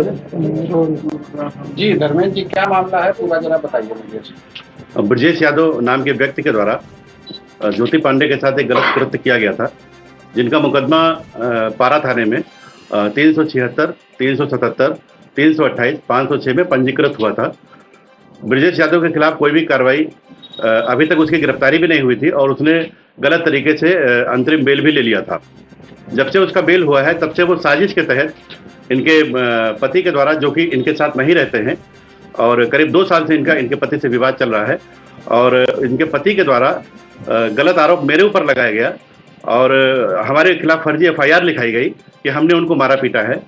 जी धर्मेंद्र जी, क्या मामला है पूरा जरा बताइए मुझे। ब्रजेश यादव नाम के व्यक्ति के द्वारा ज्योति पांडे के साथ एक गलत कृत्य किया गया था, जिनका मुकदमा पारा थाने में 376, 377, 328, 506 में पंजीकृत हुआ था। ब्रजेश यादव के खिलाफ कोई भी कार्रवाई अभी तक उसकी गिरफ्तारी भी नहीं हुई थी और उसने गलत तरीके से अंतरिम बेल भी ले लिया था। जब से उसका बेल हुआ है तब से वो साजिश के तहत इनके पति के द्वारा, जो कि इनके साथ नहीं रहते हैं और करीब 2 साल से इनके पति से विवाद चल रहा है, और इनके पति के द्वारा गलत आरोप मेरे ऊपर लगाया गया और हमारे खिलाफ फर्जी एफआईआर लिखाई गई कि हमने उनको मारा पीटा है,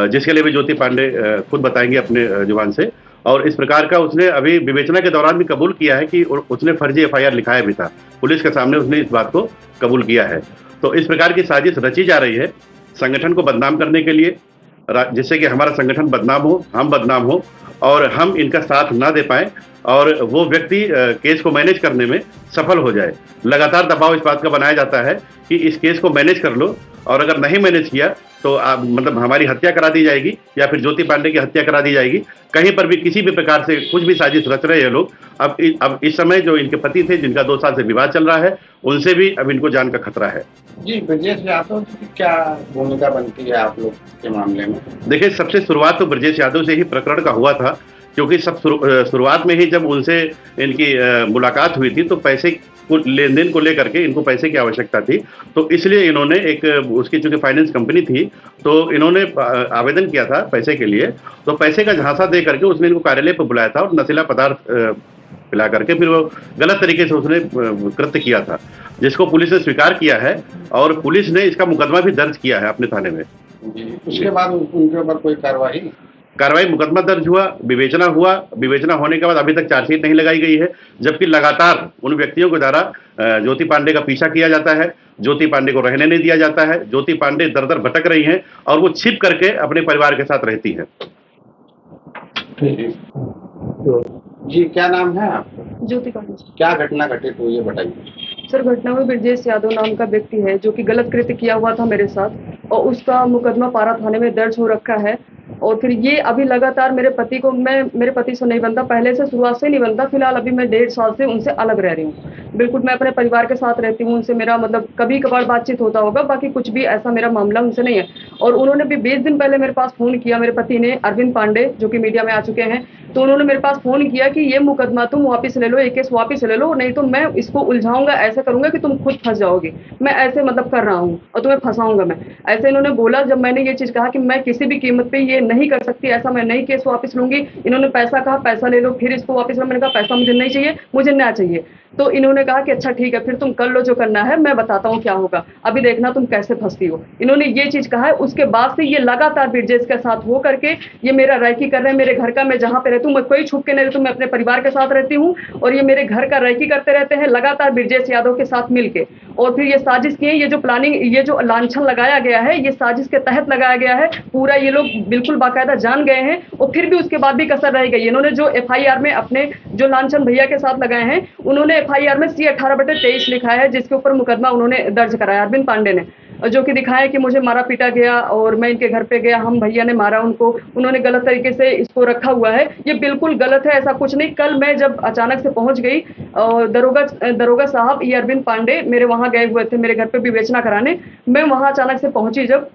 जिसके लिए भी ज्योति पांडे खुद बताएंगे अपने जुबान से। और इस प्रकार का उसने अभी विवेचना के दौरान भी कबूल किया है कि उसने फर्जी एफआईआर लिखाया भी था। पुलिस के सामने उसने इस बात को कबूल किया है। तो इस प्रकार की साजिश रची जा रही है संगठन को बदनाम करने के लिए, जिससे कि हमारा संगठन बदनाम हो, हम बदनाम हो और हम इनका साथ ना दे पाए और वो व्यक्ति केस को मैनेज करने में सफल हो जाए। लगातार दबाव इस बात का बनाया जाता है कि इस केस को मैनेज कर लो, और अगर नहीं मैनेज किया तो मतलब हमारी हत्या करा दी जाएगी या फिर ज्योति पांडे की हत्या करा दी जाएगी। कहीं पर भी किसी भी प्रकार से कुछ भी साजिश रच रहे हैं लोग। अब इस समय जो इनके पति थे, जिनका 2 साल से विवाद चल रहा है, उनसे भी अब इनको जान का खतरा है। जी ब्रजेश यादव की क्या भूमिका बनती है आप लोग के मामले में? देखिए, सबसे शुरुआत तो ब्रजेश यादव से ही प्रकरण का हुआ था, क्योंकि सब शुरुआत में ही जब उनसे इनकी मुलाकात हुई थी तो पैसे लेन देन को लेकर के इनको पैसे की आवश्यकता थी। तो इसलिए इन्होंने एक उसकी चूंकि फाइनेंस कंपनी थी तो इन्होंने आवेदन किया था पैसे के लिए। तो पैसे का झांसा दे करके उसने इनको कार्यालय पर बुलाया था और नशीला पदार्थ पिला करके फिर वो गलत तरीके से उसने कृत्य किया था, जिसको पुलिस ने स्वीकार किया है और पुलिस ने इसका मुकदमा भी दर्ज किया है अपने थाने में। उसके बाद उनके ऊपर कोई कार्रवाई? मुकदमा दर्ज हुआ, विवेचना हुआ। विवेचना होने के बाद अभी तक चार्जशीट नहीं लगाई गई है, जबकि लगातार उन व्यक्तियों के द्वारा ज्योति पांडे का पीछा किया जाता है, ज्योति पांडे को रहने नहीं दिया जाता है। ज्योति पांडे दर दर भटक रही हैं और वो छिप करके अपने परिवार के साथ रहती हैं। जी क्या नाम है आपका? ज्योति पांडे। क्या घटना घटित हुई है बताइए। सर, घटना में ब्रजेश यादव नाम का व्यक्ति है जो कि गलत कृत्य किया हुआ था मेरे साथ, और उसका मुकदमा पारा थाने में दर्ज हो रखा है। और फिर ये अभी लगातार मेरे पति को, मेरे पति से नहीं बनता, पहले से शुरुआत से नहीं बनता। फिलहाल अभी मैं 1.5 साल से उनसे अलग रह रही हूँ। बिल्कुल मैं अपने परिवार के साथ रहती हूँ। उनसे मेरा मतलब कभी कभार बातचीत होता होगा, बाकी कुछ भी ऐसा मेरा मामला उनसे नहीं है। और उन्होंने भी 20 दिन पहले मेरे पास फ़ोन किया, मेरे पति ने, अरविंद पांडे, जो कि मीडिया में आ चुके हैं। तो उन्होंने मेरे पास फ़ोन किया कि ये मुकदमा तुम वापस ले लो, ये केस वापस ले लो, नहीं तो मैं इसको उलझाऊंगा, ऐसा करूंगा कि तुम खुद फंस जाओगे। मैं ऐसे मतलब कर रहा हूँ और तुम्हें फंसाऊंगा मैं, ऐसे इन्होंने बोला। जब मैंने ये चीज़ कहा कि मैं किसी भी कीमत पे ये नहीं कर सकती, ऐसा मैं नहीं केस वापस लूंगी। इन्होंने पैसा कहा, पैसा ले लो, फिर इसको वापस लो। मैंने कहा पैसा मुझे नहीं चाहिए, मुझे न्याय चाहिए। तो इन्होंने कहा कि अच्छा ठीक है, फिर तुम कर लो जो करना है, मैं बताता हूँ क्या होगा, अभी देखना तुम कैसे फंसती हो। इन्होंने ये चीज़ कहा है। उसके बाद से ये लगातार ब्रजेश के साथ हो करके ये मेरा रैकी कर रहे हैं। मेरे घर का, मैं जहाँ पे रहती हूँ, मैं कोई छुप के नहीं रहती हूँ, मैं अपने परिवार के साथ रहती हूँ, और ये मेरे घर का रैकी करते रहते हैं लगातार ब्रजेश यादव के साथ मिलके। और फिर ये साजिश की है, ये जो प्लानिंग, ये जो लांछन लगाया गया है, ये साजिश के तहत लगाया गया है पूरा। ये लोग बिल्कुल बाकायदा जान गए हैं, और फिर भी उसके बाद भी कसर रह गई। इन्होंने जो एफआईआर में अपने जो लांछन भैया के साथ लगाए हैं, उन्होंने एफआईआर में C18/23 लिखा है, जिसके ऊपर मुकदमा उन्होंने दर्ज कराया अरविंद पांडे ने, जो कि दिखाया कि मुझे मारा पीटा गया और मैं इनके घर पे गया, हम भैया ने मारा उनको, उन्होंने गलत तरीके से इसको रखा हुआ है। ये बिल्कुल गलत है, ऐसा कुछ नहीं। कल मैं जब अचानक से पहुंच गई, और दरोगा साहब, ये अरविंद पांडे मेरे वहां गए हुए थे मेरे घर पे विवेचना कराने। मैं वहां अचानक से पहुंची जब,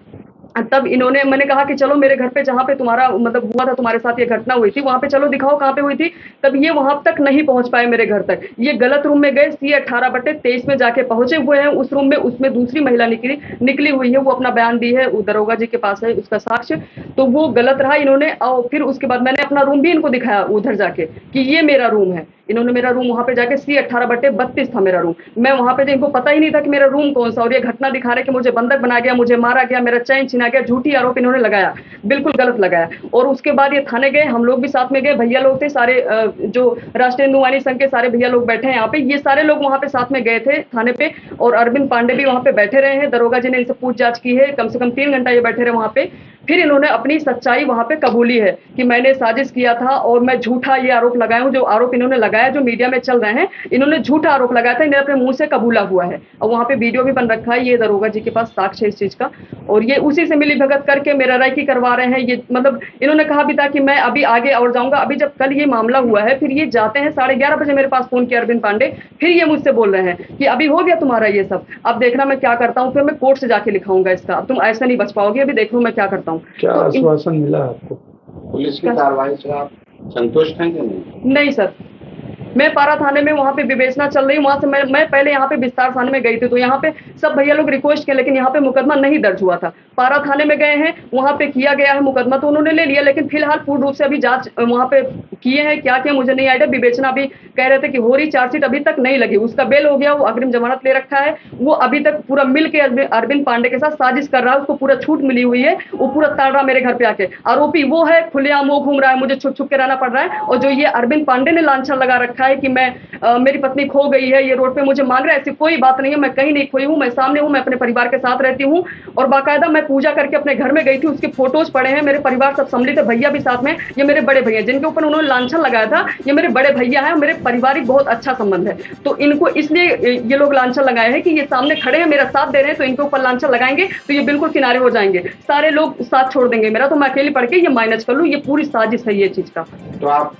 तब इन्होंने, मैंने कहा कि चलो मेरे घर पे जहाँ पे तुम्हारा मतलब हुआ था, तुम्हारे साथ ये घटना हुई थी, वहाँ पे चलो दिखाओ कहाँ पे हुई थी। तब ये वहाँ तक नहीं पहुँच पाए मेरे घर तक। ये गलत रूम में गए, C18/23 में जाके पहुंचे हुए हैं उस रूम में। उसमें दूसरी महिला निकली हुई है, वो अपना बयान दी है, वो दरोगा जी के पास है उसका साक्ष्य। तो वो गलत रहा इन्होंने। और फिर उसके बाद मैंने अपना रूम भी इनको दिखाया उधर जाके कि ये मेरा रूम है। इन्होंने मेरा रूम वहाँ पे जाके, C18/32 था मेरा रूम, मैं वहाँ पे, इनको पता ही नहीं था कि मेरा रूम कौन सा। और ये घटना दिखा रहे कि मुझे बंधक बना गया, मुझे मारा गया, मेरा चैन छीना गया। झूठी आरोप इन्होंने लगाया, बिल्कुल गलत लगाया। और उसके बाद ये थाने गए, हम लोग भी साथ में गए, भैया लोग थे सारे, जो राष्ट्रीय हिंदू संघ के सारे भैया लोग बैठे हैं यहाँ पे, ये सारे लोग वहाँ पे साथ में गए थे थाने पे। और अरविंद पांडे भी वहाँ पे बैठे रहे हैं, दरोगा जी ने इनसे पूछ जांच की है, कम से कम 3 घंटा ये बैठे रहे वहाँ पे। फिर इन्होंने अपनी सच्चाई वहां पे कबूली है कि मैंने साजिश किया था और मैं झूठा ये आरोप लगाया हूँ। जो आरोप इन्होंने लगाया, जो मीडिया में चल रहे हैं, इन्होंने झूठा आरोप लगाया था, इन्हें अपने मुंह से कबूला हुआ है और वहां पे वीडियो भी बन रखा है। ये दरोगा जी के पास साक्ष्य है इस चीज का, और ये उसी से मिली भगत करके मेरा रेकी करवा रहे हैं। ये मतलब इन्होंने कहा भी था कि मैं अभी आगे और जाऊंगा। अभी जब कल ये मामला हुआ है, फिर ये जाते हैं 11:30 बजे मेरे पास फोन किया अरविंद पांडे, फिर ये मुझसे बोल रहे हैं कि अभी हो गया तुम्हारा ये सब, अब देखना मैं क्या करता हूँ, फिर मैं कोर्ट से जाके लिखाऊंगा इसका, अब तुम ऐसे नहीं बच पाओगे, अभी देख लो मैं क्या करता हूँ। क्या तो आश्वासन मिला आपको? पुलिस की कार्रवाई से आप संतुष्ट हैं कि नहीं? नहीं सर, मैं पारा थाने में वहाँ पे विवेचना चल रही, वहां से मैं पहले यहाँ पे विस्तार थाने में गई थी, तो यहाँ पे सब भैया लोग रिक्वेस्ट किए, लेकिन यहाँ पे मुकदमा नहीं दर्ज हुआ था। पारा थाने में गए हैं, वहाँ पे किया गया है मुकदमा, तो उन्होंने ले लिया, लेकिन फिलहाल पूर्ण रूप से अभी जांच वहाँ पे किए हैं, क्या किया मुझे नहीं आइडिया। विवेचना अभी कह रहे थे कि हो रही, चार्जशीट अभी तक नहीं लगी, उसका बेल हो गया, वो अग्रिम जमानत ले रखा है, वो अभी तक पूरा मिल के अरविंद पांडे के साथ साजिश कर रहा है, उसको पूरा छूट मिली हुई है, वो पूरा ताड़ रहा मेरे घर पे आके। आरोपी वो है, खुलेआम वो घूम रहा है, मुझे छुप छुप के रहना पड़ रहा है। और जो ये अरविंद पांडे ने लांछन लगा रखा है कि मैं मेरी पत्नी खो गई है, ये रोड पे मुझे मांग रहा है, ऐसी कोई बात नहीं है, मैं कहीं नहीं खोई हूँ, मैं सामने हूँ, मैं अपने परिवार के साथ रहती हूँ। और बाकायदा मैं पूजा करके अपने घर में गई थी, उसके फोटोज पड़े हैं, मेरे परिवार सब सम्मिलित है, भैया भी साथ में, ये मेरे बड़े भैया जिनके ऊपर उन्होंने लांछन लगाया था, ये मेरे बड़े भैया हैं, मेरे पारिवारिक बहुत अच्छा संबंध है। तो इनको इसलिए ये लोग लांछन लगाए हैं कि ये सामने खड़े हैं, मेरा साथ दे रहे हैं, तो इनके ऊपर लांछन लगाएंगे तो ये बिल्कुल किनारे हो जाएंगे, सारे लोग साथ छोड़ देंगे मेरा, तो मैं अकेले पढ़ के ये मैनेज कर लूँ। ये पूरी साजिश है ये चीज का। तो आप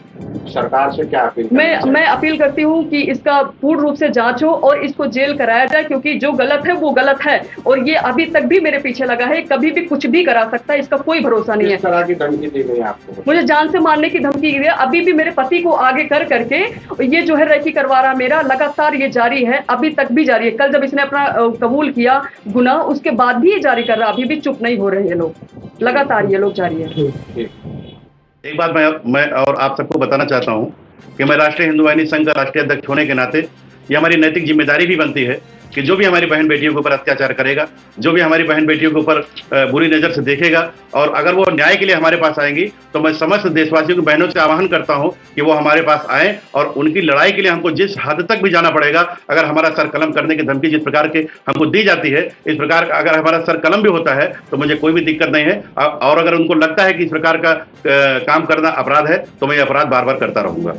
सरकार से क्या अपील? मैं अपील करती हूँ कि इसका पूर्ण रूप से जांच हो और इसको जेल कराया जाए, क्योंकि जो गलत है वो गलत है, और ये अभी तक भी मेरे पीछे लगा है, कभी भी कुछ भी करा सकता है, इसका कोई भरोसा नहीं है। किस तरह की धमकी दी गई आपको? मुझे जान से मारने की धमकी दी गई, अभी भी मेरे पति को आगे कर करके ये जो है रेकी करवा रहा मेरा, लगातार ये जारी है, अभी तक भी जारी है। कल जब इसने अपना कबूल किया गुनाह, उसके बाद भी ये जारी कर रहा, अभी भी चुप नहीं हो रहे ये लोग, लगातार ये लोग जारी है। एक बात मैं और आप सबको बताना चाहता हूं कि मैं राष्ट्रीय हिंदू वाहिनी संघ का राष्ट्रीय अध्यक्ष होने के नाते ये हमारी नैतिक जिम्मेदारी भी बनती है कि जो भी हमारी बहन बेटियों के ऊपर अत्याचार करेगा, जो भी हमारी बहन बेटियों के ऊपर बुरी नज़र से देखेगा, और अगर वो न्याय के लिए हमारे पास आएंगी, तो मैं समस्त देशवासियों की बहनों से आह्वान करता हूं कि वो हमारे पास आएँ, और उनकी लड़ाई के लिए हमको जिस हद तक भी जाना पड़ेगा, अगर हमारा सर कलम करने की धमकी जिस प्रकार के हमको दी जाती है, इस प्रकार का अगर हमारा सर कलम भी होता है तो मुझे कोई भी दिक्कत नहीं है। और अगर उनको लगता है कि इस प्रकार का काम करना अपराध है, तो मैं ये अपराध बार बार करता रहूँगा।